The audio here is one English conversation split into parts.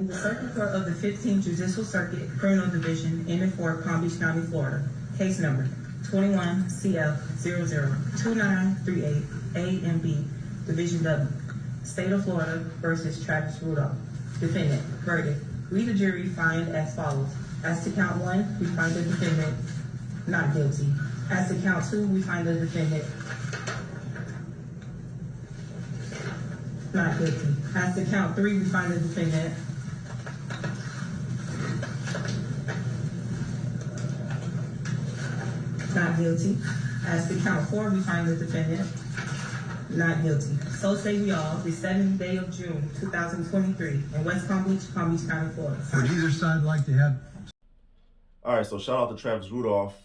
In the Circuit Court of the 15th Judicial Circuit, Criminal Division, in and for Palm Beach County, Florida. Case number 21 CF002938 A and B, Division W, State of Florida versus Travis Rudolph. Defendant, verdict. We, the jury, find as follows. As to count 1, we find the defendant not guilty. As to count 2, we find the defendant not guilty. As to count 3, we find the defendant not guilty. As to count 4, we find the defendant not guilty. So say we all, the 7th day of June, 2023, in West Palm Beach, County, Florida. Would either side like to have? All right, so shout out to Travis Rudolph,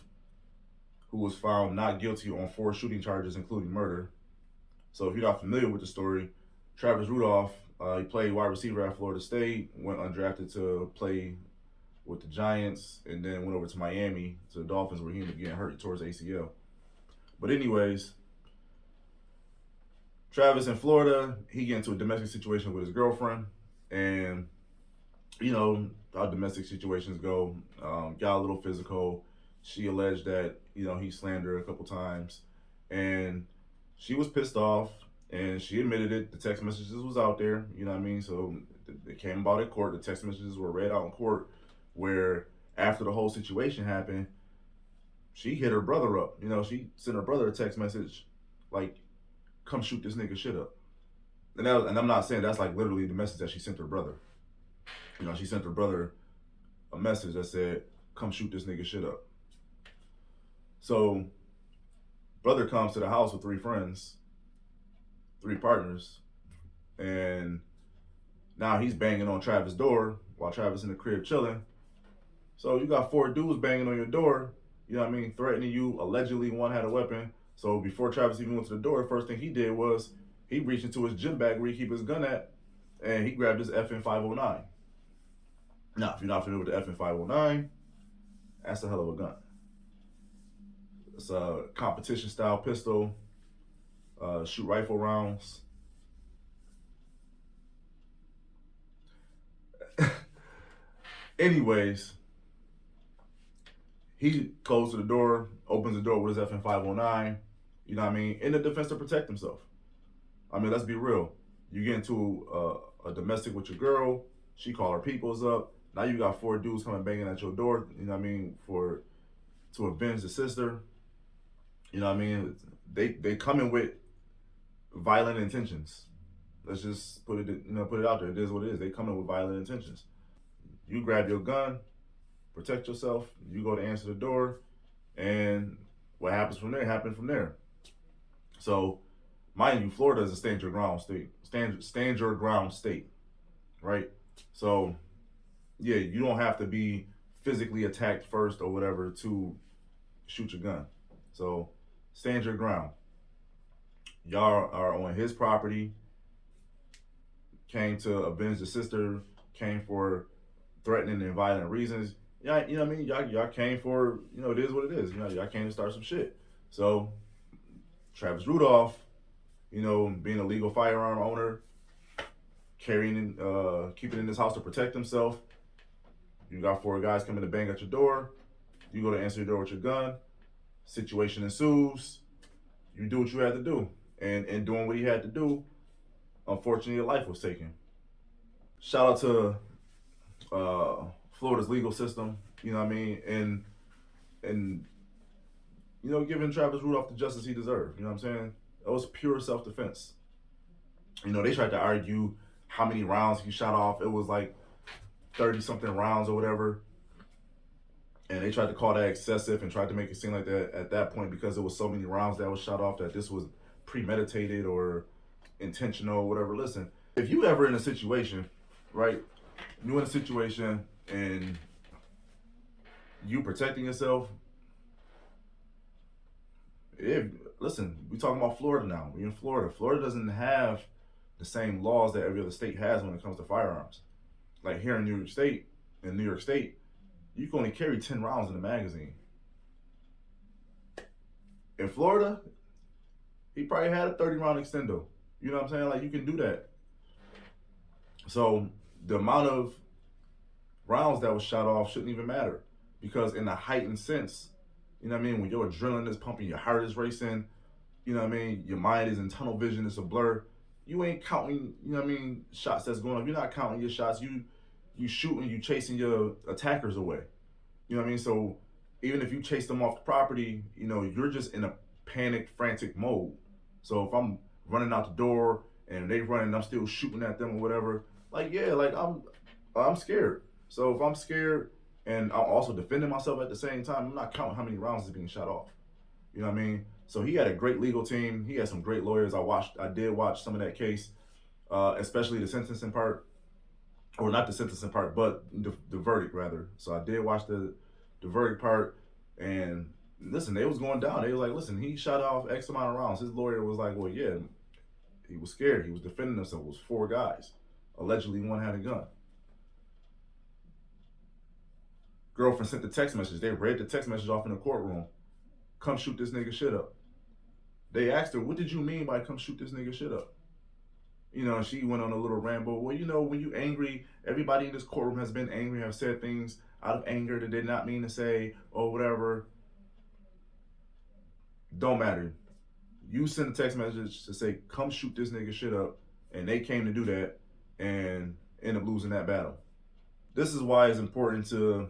who was found not guilty on 4 shooting charges, including murder. So if you're not familiar with the story, Travis Rudolph, he played wide receiver at Florida State, went undrafted to play with the Giants, and then went over to Miami, to the Dolphins, where he ended up getting hurt towards ACL. But anyways, Travis in Florida, he get into a domestic situation with his girlfriend, and you know how domestic situations go. Got a little physical. She alleged that he slammed her a couple times, and she was pissed off, and she admitted it. The text messages was out there, you know what I mean? So it came about in court. The text messages were read out in court, where after the whole situation happened, she hit her brother up. She sent her brother a text message like, come shoot this nigga shit up. And I'm not saying that's like literally the message that she sent her brother. She sent her brother a message that said, come shoot this nigga shit up. So brother comes to the house with 3 friends, 3 partners, and now he's banging on Travis' door while Travis in the crib chilling. So you got 4 dudes banging on your door, threatening you. Allegedly, one had a weapon. So before Travis even went to the door, the first thing he did was he reached into his gym bag where he keep his gun at, and he grabbed his FN 509. Now, if you're not familiar with the FN 509, that's a hell of a gun. It's a competition style pistol, shoot rifle rounds. Anyways, he goes to the door, opens the door with his FN 509, in the defense to protect himself. Let's be real. You get into a domestic with your girl, she call her peoples up. Now you got 4 dudes coming banging at your door, to avenge the sister. They coming with violent intentions. Let's just put it out there. It is what it is. They coming with violent intentions. You grab your gun, protect yourself. You go to answer the door, and what happens from there happened from there. So, mind you, Florida is a stand your ground state. Stand your ground state, right? So, yeah, you don't have to be physically attacked first or whatever to shoot your gun. So, stand your ground. Y'all are on his property. Came to avenge the sister. Came for threatening and violent reasons. Yeah, Y'all came for, it is what it is. Y'all came to start some shit. So, Travis Rudolph, being a legal firearm owner, keeping it in his house to protect himself. You got 4 guys coming to bang at your door. You go to answer your door with your gun. Situation ensues. You do what you had to do. And doing what he had to do, unfortunately, your life was taken. Shout out to Florida's legal system, and giving Travis Rudolph the justice he deserved. It was pure self-defense. They tried to argue how many rounds he shot off. It was like 30-something rounds or whatever. And they tried to call that excessive and tried to make it seem like that at that point, because there was so many rounds that was shot off, that this was premeditated or intentional or whatever. Listen, if you ever in a situation, right, you in a situation and you protecting yourself, listen, we talking about Florida now. We're in Florida. Florida doesn't have the same laws that every other state has when it comes to firearms. Like here in New York State, you can only carry 10 rounds in a magazine. In Florida, he probably had a 30-round extendo. You know what I'm saying? Like, you can do that. So the amount of rounds that was shot off shouldn't even matter, because in a heightened sense, you know what I mean, when your adrenaline is pumping, your heart is racing, you know what I mean, your mind is in tunnel vision, it's a blur. You ain't counting, you know what I mean, shots that's going off. You're not counting your shots. You shooting, you chasing your attackers away. You know what I mean? So even if you chase them off the property, you know, you're just in a panic, frantic mode. So if I'm running out the door and they running, I'm still shooting at them or whatever. Like, yeah, like I'm scared. So if I'm scared and I'm also defending myself at the same time, I'm not counting how many rounds is being shot off. You know what I mean? So he had a great legal team. He had some great lawyers. I did watch some of that case, especially the sentencing part, or not the sentencing part, but the verdict rather. So I did watch the verdict part, and listen, they was going down. They was like, listen, he shot off X amount of rounds. His lawyer was like, well, yeah, he was scared. He was defending himself. It was 4 guys. Allegedly, one had a gun. Girlfriend sent the text message. They read the text message off in the courtroom. Come shoot this nigga shit up. They asked her, what did you mean by come shoot this nigga shit up? You know, she went on a little ramble. Well, you know, when you angry, everybody in this courtroom has been angry, have said things out of anger that they did not mean to say, or whatever. Don't matter. You send a text message to say, come shoot this nigga shit up, and they came to do that and end up losing that battle. This is why it's important to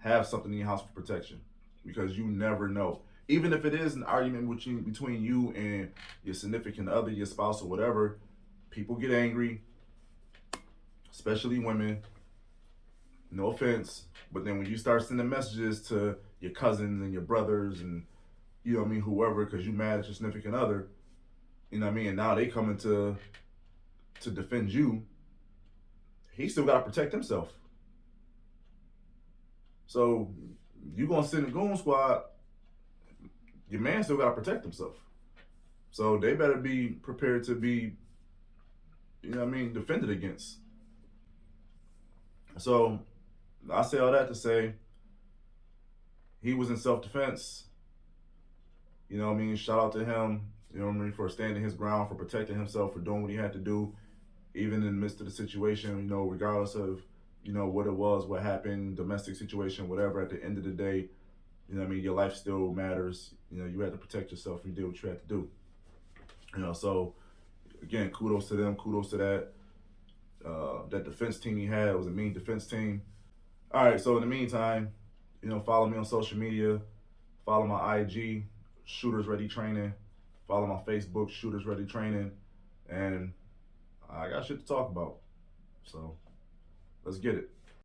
have something in your house for protection, because you never know. Even if it is an argument between you and your significant other, your spouse, or whatever, people get angry, especially women. No offense, but then when you start sending messages to your cousins and your brothers and, you know what I mean, whoever, because you mad at your significant other, you know what I mean, and now they coming to defend you, he still got to protect himself. So you gonna send a goon squad, your man still got to protect himself. So they better be prepared to be, you know what I mean, defended against. So I say all that to say he was in self-defense. You know what I mean? Shout out to him, you know what I mean, for standing his ground, for protecting himself, for doing what he had to do, even in the midst of the situation, you know, regardless of, you know, what it was, what happened, domestic situation, whatever. At the end of the day, you know what I mean, your life still matters. You know, you had to protect yourself. You did what you had to do. You know, so again, kudos to them. Kudos to that. That defense team he had was a mean defense team. All right, so in the meantime, you know, follow me on social media. Follow my IG, Shooters Ready Training. Follow my Facebook, Shooters Ready Training. And I got shit to talk about. So let's get it.